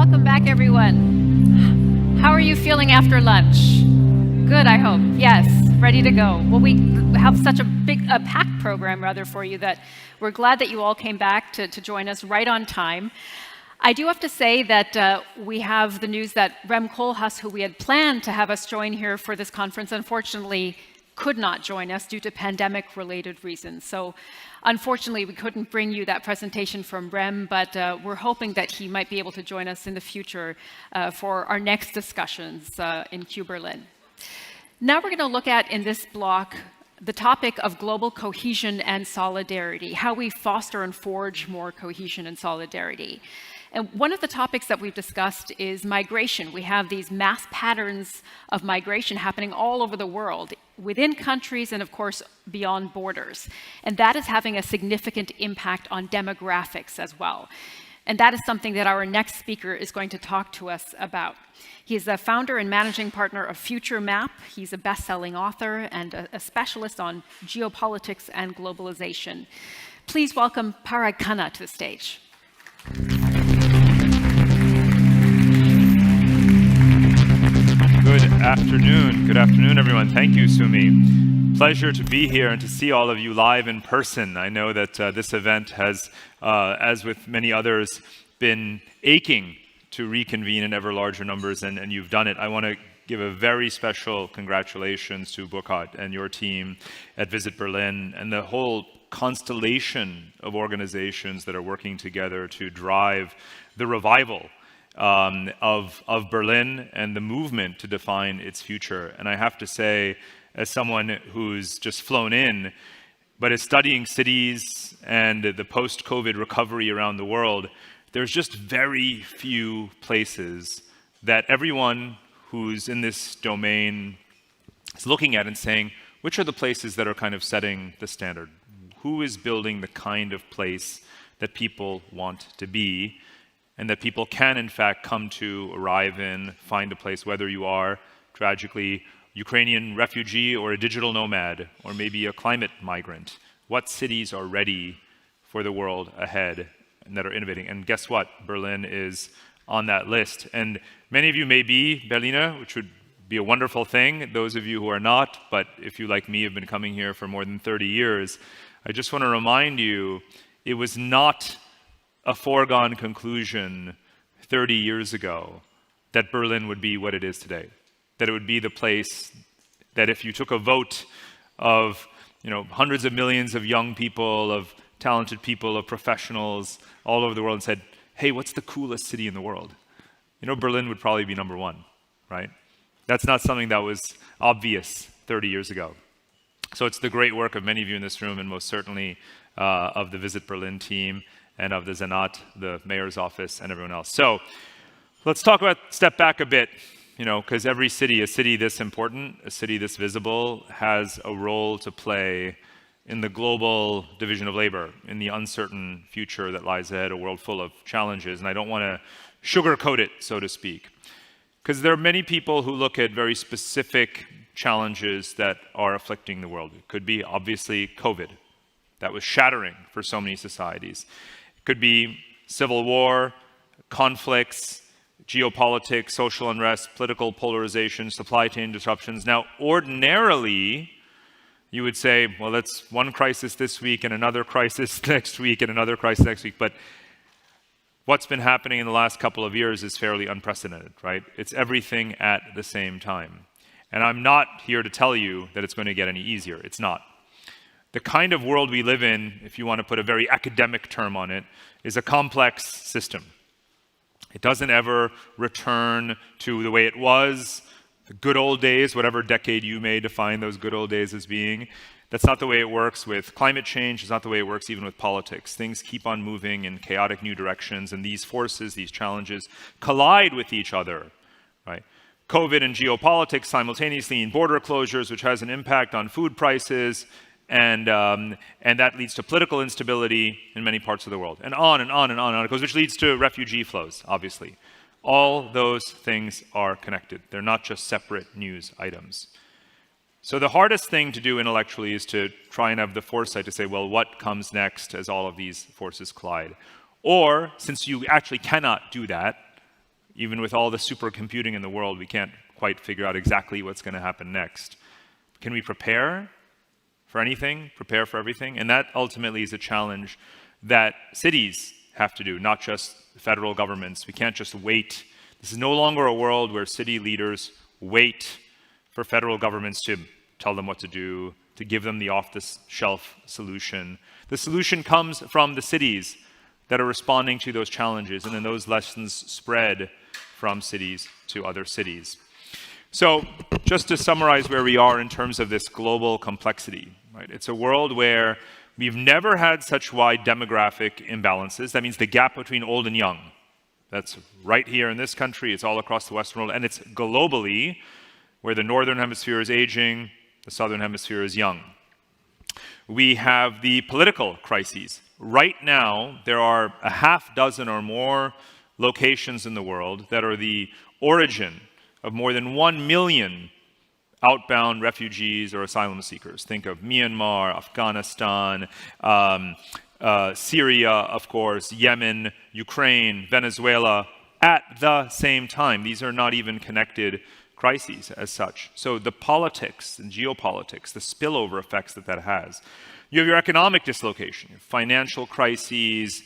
Welcome back, everyone. How are you feeling after lunch? Good, I hope. Yes, ready to go. Well, we have such a packed program, rather, for you that we're glad that you all came back to join us right on time. I do have to say that we have the news that Rem Koolhaas, who we had planned to have us join here for this conference, unfortunately could not join us due to pandemic-related reasons. So unfortunately, we couldn't bring you that presentation from Rem, but we're hoping that he might be able to join us in the future for our next discussions in Q Berlin. Now we're going to look at, in this block, the topic of global cohesion and solidarity, how we foster and forge more cohesion and solidarity. And one of the topics that we've discussed is migration. We have these mass patterns of migration happening all over the world, within countries and, of course, beyond borders. And that is having a significant impact on demographics as well. And that is something that our next speaker is going to talk to us about. He's the founder and managing partner of Future Map. He's a best-selling author and a specialist on geopolitics and globalization. Please welcome Parag Khanna to the stage. Good afternoon, everyone. Thank you, Sumi. Pleasure to be here and to see all of you live in person. I know that this event has, as with many others, been aching to reconvene in ever larger numbers, and you've done it. I want to give a very special congratulations to Burkhard and your team at Visit Berlin and the whole constellation of organizations that are working together to drive the revival of Berlin and the movement to define its future. And I have to say, as someone who's just flown in, but is studying cities and the post-COVID recovery around the world, there's just very few places that everyone who's in this domain is looking at and saying, which are the places that are kind of setting the standard? Who is building the kind of place that people want to be? And that people can, in fact, come to, arrive in, find a place, whether you are, tragically, Ukrainian refugee or a digital nomad, or maybe a climate migrant. What cities are ready for the world ahead and that are innovating? And guess what? Berlin is on that list. And many of you may be Berliner, which would be a wonderful thing. Those of you who are not, but if you, like me, have been coming here for more than 30 years, I just want to remind you, it was not a foregone conclusion 30 years ago that Berlin would be what it is today, that it would be the place that if you took a vote of hundreds of millions of young people, of talented people, of professionals all over the world and said, hey, what's the coolest city in the world? Berlin would probably be number one, right? That's not something that was obvious 30 years ago. So it's the great work of many of you in this room, and most certainly of the Visit Berlin team, and of the Senat, the mayor's office, and everyone else. So let's step back a bit, because every city, a city this important, a city this visible, has a role to play in the global division of labor, in the uncertain future that lies ahead, a world full of challenges. And I don't want to sugarcoat it, so to speak, because there are many people who look at very specific challenges that are afflicting the world. It could be, obviously, COVID. That was shattering for so many societies. It could be civil war, conflicts, geopolitics, social unrest, political polarization, supply chain disruptions. Now, ordinarily, you would say, well, that's one crisis this week and another crisis next week and another crisis next week. But what's been happening in the last couple of years is fairly unprecedented, right? It's everything at the same time. And I'm not here to tell you that it's going to get any easier. It's not. The kind of world we live in, if you want to put a very academic term on it, is a complex system. It doesn't ever return to the way it was, the good old days, whatever decade you may define those good old days as being. That's not the way it works with climate change. It's not the way it works even with politics. Things keep on moving in chaotic new directions, and these forces, these challenges, collide with each other, right? COVID and geopolitics simultaneously, in border closures, which has an impact on food prices, and that leads to political instability in many parts of the world. And on and on and on and on it goes, which leads to refugee flows, obviously. All those things are connected. They're not just separate news items. So the hardest thing to do intellectually is to try and have the foresight to say, well, what comes next as all of these forces collide? Or, since you actually cannot do that, Even with all the supercomputing in the world, we can't quite figure out exactly what's going to happen next. Can we prepare for anything, prepare for everything? And that ultimately is a challenge that cities have to do, not just federal governments. We can't just wait. This is no longer a world where city leaders wait for federal governments to tell them what to do, to give them the off-the-shelf solution. The solution comes from the cities that are responding to those challenges, and then those lessons spread from cities to other cities. So just to summarize where we are in terms of this global complexity, right? It's a world where we've never had such wide demographic imbalances. That means the gap between old and young. That's right here in this country, it's all across the Western world, and it's globally, where the Northern Hemisphere is aging, the Southern Hemisphere is young. We have the political crises. Right now, there are a half dozen or more locations in the world that are the origin of more than 1 million outbound refugees or asylum seekers. Think of Myanmar, Afghanistan, Syria, of course, Yemen, Ukraine, Venezuela, at the same time. These are not even connected crises as such. So the politics and geopolitics, the spillover effects that has. You have your economic dislocation, your financial crises,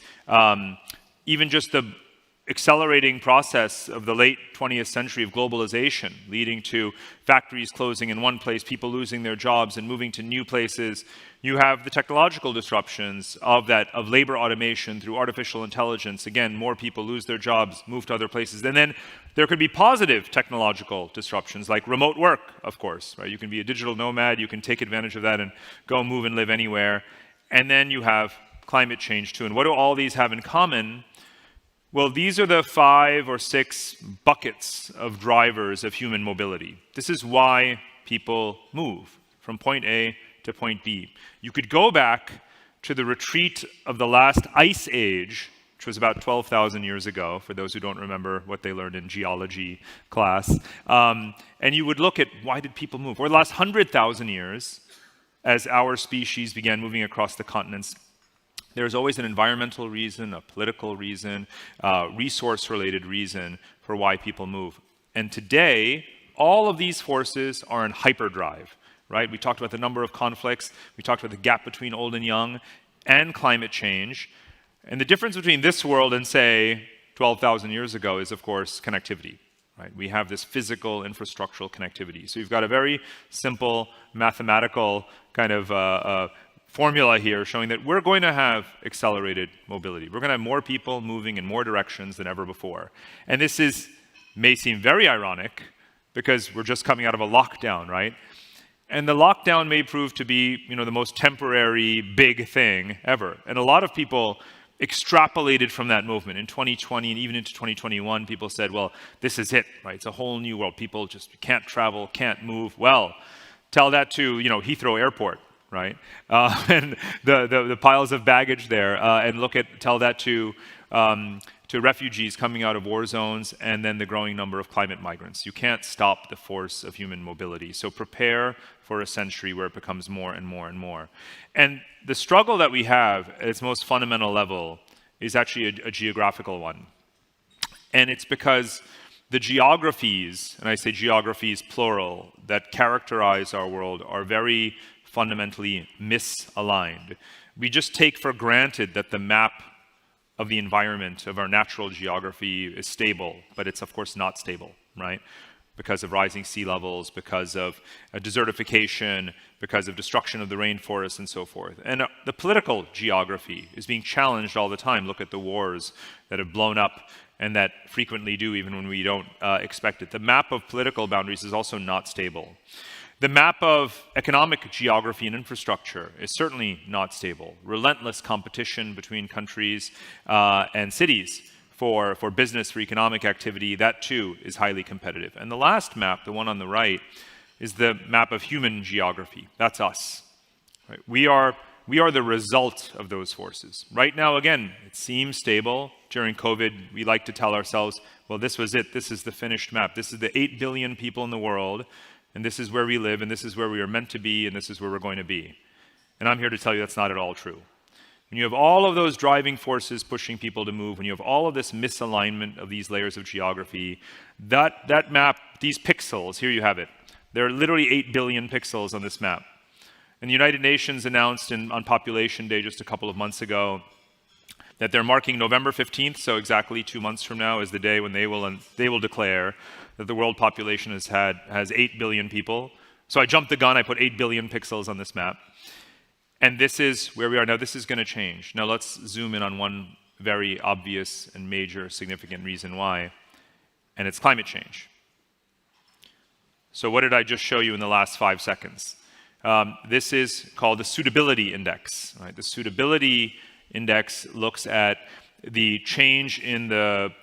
even just the accelerating process of the late 20th century of globalization, leading to factories closing in one place, people losing their jobs and moving to new places. You have the technological disruptions of labor automation through artificial intelligence. Again, more people lose their jobs, move to other places. And then there could be positive technological disruptions, like remote work, of course, right? You can be a digital nomad, you can take advantage of that and go move and live anywhere. And then you have climate change too. And what do all these have in common? Well, these are the 5 or 6 buckets of drivers of human mobility. This is why people move from point A to point B. You could go back to the retreat of the last ice age, which was about 12,000 years ago, for those who don't remember what they learned in geology class, and you would look at why did people move? Or the last 100,000 years, as our species began moving across the continents, there's always an environmental reason, a political reason, resource-related reason for why people move. And today, all of these forces are in hyperdrive, right? We talked about the number of conflicts, we talked about the gap between old and young, and climate change. And the difference between this world and, say, 12,000 years ago is, of course, connectivity, right? We have this physical, infrastructural connectivity. So you've got a very simple mathematical kind of formula here showing that we're going to have accelerated mobility. We're going to have more people moving in more directions than ever before. And this may seem very ironic because we're just coming out of a lockdown, right? And the lockdown may prove to be, the most temporary big thing ever. And a lot of people extrapolated from that movement. In 2020 and even into 2021, people said, well, this is it, right? It's a whole new world. People just can't travel, can't move. Well, tell that to, Heathrow Airport, right? And the piles of baggage there, and tell that to refugees coming out of war zones, and then the growing number of climate migrants. You can't stop the force of human mobility. So prepare for a century where it becomes more and more and more. And the struggle that we have at its most fundamental level is actually a geographical one. And it's because the geographies, and I say geographies plural, that characterize our world are very fundamentally misaligned. We just take for granted that the map of the environment, of our natural geography is stable, but it's of course not stable, right? Because of rising sea levels, because of desertification, because of destruction of the rainforest and so forth. And the political geography is being challenged all the time. Look at the wars that have blown up and that frequently do even when we don't expect it. The map of political boundaries is also not stable. The map of economic geography and infrastructure is certainly not stable. Relentless competition between countries and cities for business, for economic activity, that too is highly competitive. And the last map, the one on the right, is the map of human geography. That's us. Right? We are the result of those forces. Right now, again, it seems stable. During COVID, we like to tell ourselves, well, this was it. This is the finished map. This is the 8 billion people in the world. And this is where we live, and this is where we are meant to be, and this is where we're going to be. And I'm here to tell you that's not at all true. when you have all of those driving forces pushing people to move, when you have all of this misalignment of these layers of geography, that map, these pixels, here you have it. There are literally 8 billion pixels on this map. And the United Nations announced on Population Day just a couple of months ago that they're marking November 15th, so exactly 2 months from now is the day when they will declare that the world population has 8 billion people. So I jumped the gun, I put 8 billion pixels on this map. And this is where we are now. This is going to change. Now let's zoom in on one very obvious and major significant reason why, and it's climate change. So what did I just show you in the last 5 seconds? This is called the suitability index. Right? The suitability index looks at the change in the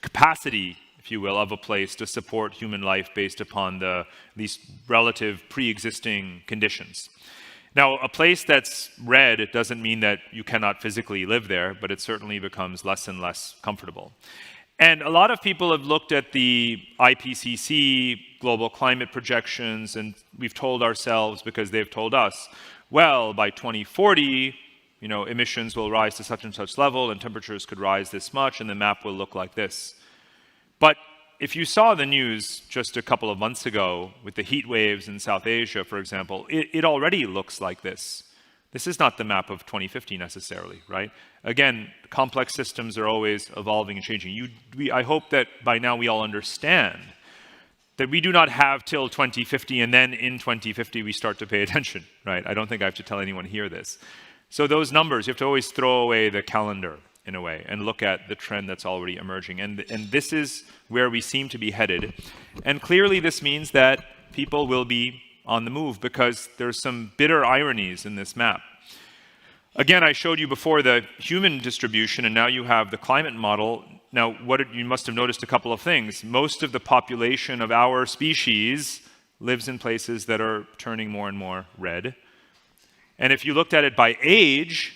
capacity, if you will, of a place to support human life based upon these relative pre-existing conditions. Now, a place that's red, it doesn't mean that you cannot physically live there, but it certainly becomes less and less comfortable. And a lot of people have looked at the IPCC global climate projections, and we've told ourselves, because they've told us, well, by 2040, emissions will rise to such and such level, and temperatures could rise this much, and the map will look like this. But if you saw the news just a couple of months ago with the heat waves in South Asia, for example, it already looks like this. This is not the map of 2050 necessarily, right? Again, complex systems are always evolving and changing. I hope that by now we all understand that we do not have till 2050 and then in 2050 we start to pay attention, right? I don't think I have to tell anyone here this. So those numbers, you have to always throw away the calendar in a way and look at the trend that's already emerging. And this is where we seem to be headed. And clearly this means that people will be on the move because there's some bitter ironies in this map. Again, I showed you before the human distribution, and now you have the climate model. Now, you must have noticed a couple of things. Most of the population of our species lives in places that are turning more and more red. And if you looked at it by age,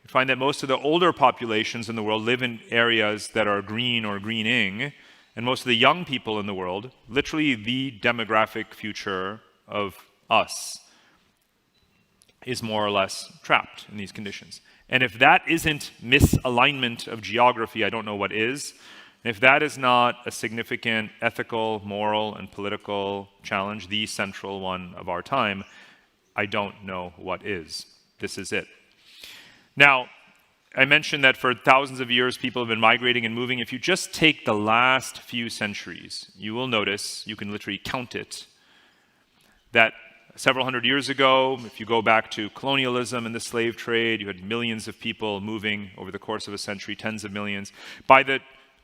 you find that most of the older populations in the world live in areas that are green or greening, and most of the young people in the world, literally the demographic future of us, is more or less trapped in these conditions. And if that isn't misalignment of geography, I don't know what is. If that is not a significant ethical, moral, and political challenge, the central one of our time, I don't know what is. This is it. Now, I mentioned that for thousands of years, people have been migrating and moving. If you just take the last few centuries, you will notice, you can literally count it, that several hundred years ago, if you go back to colonialism and the slave trade, you had millions of people moving over the course of a century, tens of millions. By the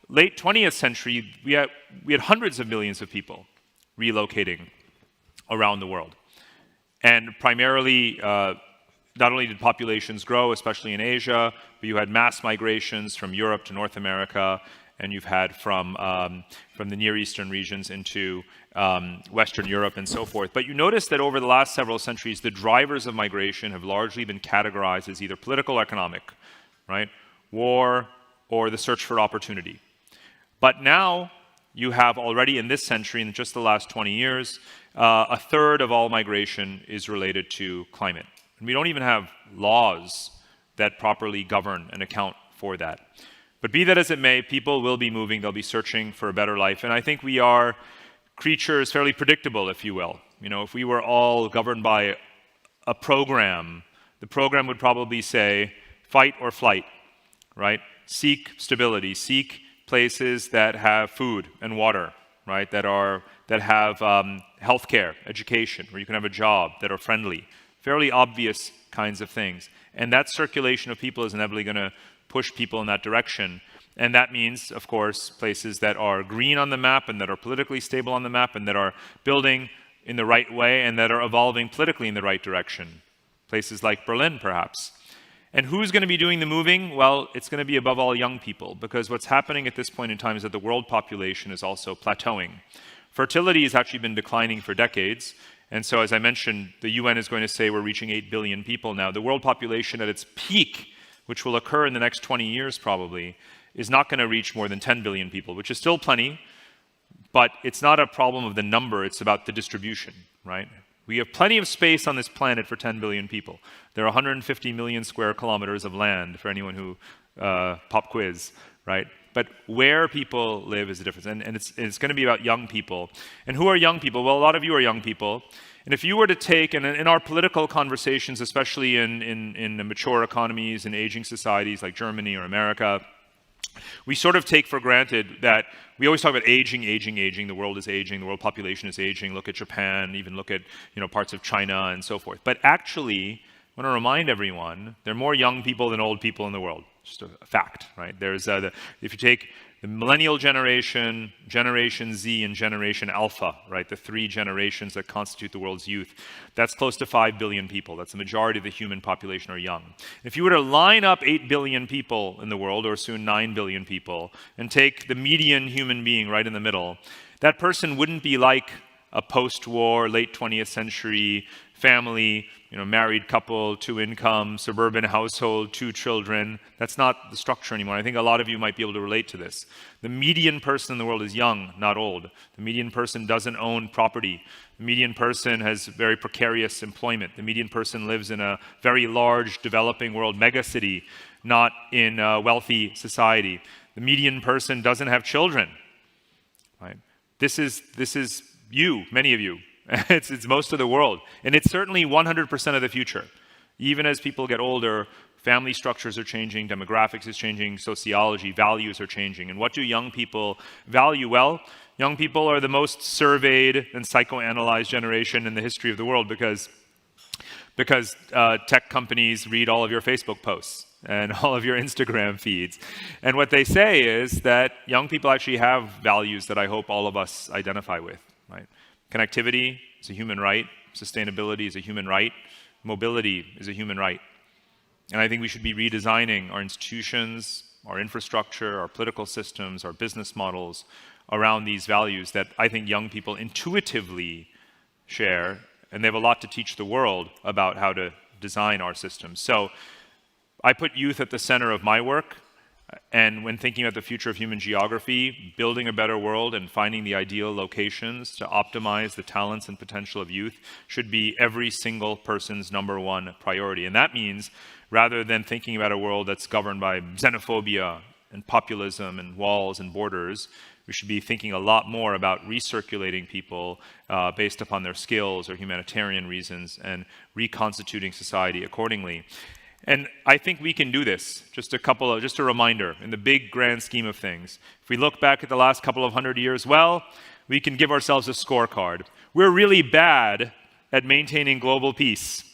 late 20th century, we had hundreds of millions of people relocating around the world. And primarily, not only did populations grow, especially in Asia, but you had mass migrations from Europe to North America, and you've had from the Near Eastern regions into Western Europe and so forth. But you notice that over the last several centuries, the drivers of migration have largely been categorized as either political or economic, right? War or the search for opportunity. But now you have already in this century, in just the last 20 years, a third of all migration is related to climate. And we don't even have laws that properly govern and account for that. But be that as it may, people will be moving, they'll be searching for a better life. And I think we are creatures fairly predictable, if you will. If we were all governed by a program, the program would probably say, fight or flight, right? Seek stability, seek places that have food and water, right? That have healthcare, education, where you can have a job, that are friendly. Fairly obvious kinds of things. And that circulation of people is inevitably going to push people in that direction. And that means, of course, places that are green on the map and that are politically stable on the map and that are building in the right way and that are evolving politically in the right direction. Places like Berlin, perhaps. And who's going to be doing the moving? Well, it's going to be above all young people, because what's happening at this point in time is that the world population is also plateauing. Fertility has actually been declining for decades. And so, as I mentioned, the UN is going to say we're reaching 8 billion people now. The world population at its peak, which will occur in the next 20 years probably, is not going to reach more than 10 billion people, which is still plenty, but it's not a problem of the number, it's about the distribution, right? We have plenty of space on this planet for 10 billion people. There are 150 million square kilometers of land for anyone who pop quiz, right? But where people live is a difference. And it's going to be about young people. And who are young people? Well, a lot of you are young people. And if you were to take, and in our political conversations, especially in the mature economies and aging societies like Germany or America, we sort of take for granted that we always talk about aging. The world is aging. The world population is aging. Look at Japan. Even look at parts of China and so forth. But actually, I want to remind everyone, there are more young people than old people in the world. Just a fact, right? There's if you take the millennial generation, Generation Z, and Generation Alpha, right? The three generations that constitute the world's youth. That's close to 5 billion people. That's the majority of the human population are young. If you were to line up 8 billion people in the world, or soon 9 billion people, and take the median human being right in the middle, that person wouldn't be like a post-war, late 20th century family, married couple, 2 incomes, suburban household, 2 children. That's not the structure anymore. I think a lot of you might be able to relate to this. The median person in the world is young, not old. The median person doesn't own property. The median person has very precarious employment. The median person lives in a very large, developing world megacity, not in a wealthy society. The median person doesn't have children, right? This is you, many of you. It's most of the world. And it's certainly 100% of the future. Even as people get older, family structures are changing, demographics is changing, sociology, values are changing. And what do young people value? Well, young people are the most surveyed and psychoanalyzed generation in the history of the world because tech companies read all of your Facebook posts and all of your Instagram feeds. And what they say is that young people actually have values that I hope all of us identify with, right? Connectivity is a human right. Sustainability is a human right. Mobility is a human right. And I think we should be redesigning our institutions, our infrastructure, our political systems, our business models around these values that I think young people intuitively share, and they have a lot to teach the world about how to design our systems. So I put youth at the center of my work. And when thinking about the future of human geography, building a better world and finding the ideal locations to optimize the talents and potential of youth should be every single person's #1 priority. And that means rather than thinking about a world that's governed by xenophobia and populism and walls and borders, we should be thinking a lot more about recirculating people based upon their skills or humanitarian reasons and reconstituting society accordingly. And I think we can do this. Just a reminder, in the big grand scheme of things. If we look back at the last couple of 100 years, well, we can give ourselves a scorecard. We're really bad at maintaining global peace.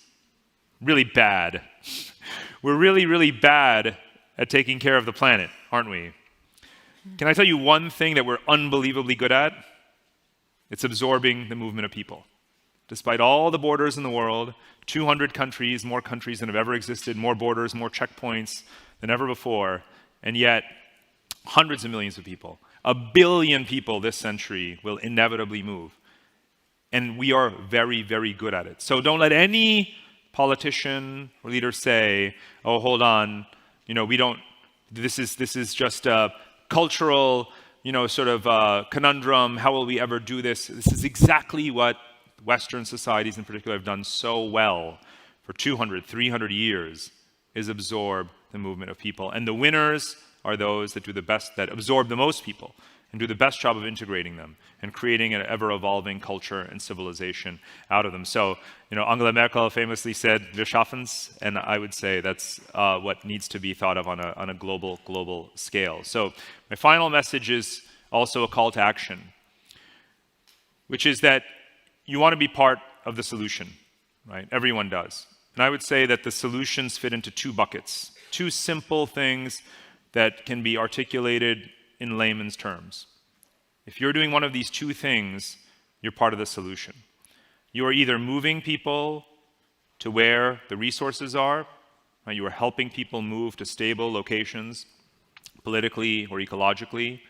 Really bad. We're really, really bad at taking care of the planet, aren't we? Can I tell you one thing that we're unbelievably good at? It's absorbing the movement of people. Despite all the borders in the world, 200 countries, more countries than have ever existed, more borders, more checkpoints than ever before, and yet hundreds of millions of people, 1 billion people this century will inevitably move. And we are very, very good at it. So don't let any politician or leader say, oh, hold on, this is just a cultural, conundrum. How will we ever do this? This is exactly what Western societies in particular have done so well for 200, 300 years, is absorb the movement of people. And the winners are those that do the best, that absorb the most people and do the best job of integrating them and creating an ever-evolving culture and civilization out of them. So, Angela Merkel famously said, "Wir schaffen's," and I would say that's what needs to be thought of on a global scale. So my final message is also a call to action, which is that you want to be part of the solution, right? Everyone does. And I would say that the solutions fit into 2 buckets, 2 simple things that can be articulated in layman's terms. If you're doing one of these 2 things, you're part of the solution. You are either moving people to where the resources are, right? You are helping people move to stable locations, politically or ecologically,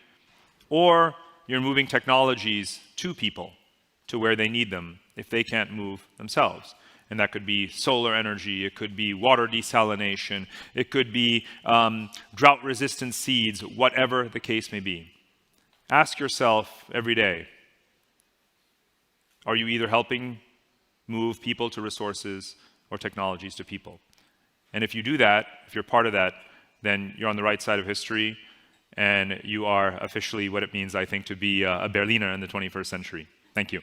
or you're moving technologies to people, to where they need them if they can't move themselves. And that could be solar energy, it could be water desalination, it could be drought-resistant seeds, whatever the case may be. Ask yourself every day, are you either helping move people to resources or technologies to people. And if you do that, if you're part of that, then you're on the right side of history, and you are officially what it means, I think, to be a Berliner in the 21st century. Thank you.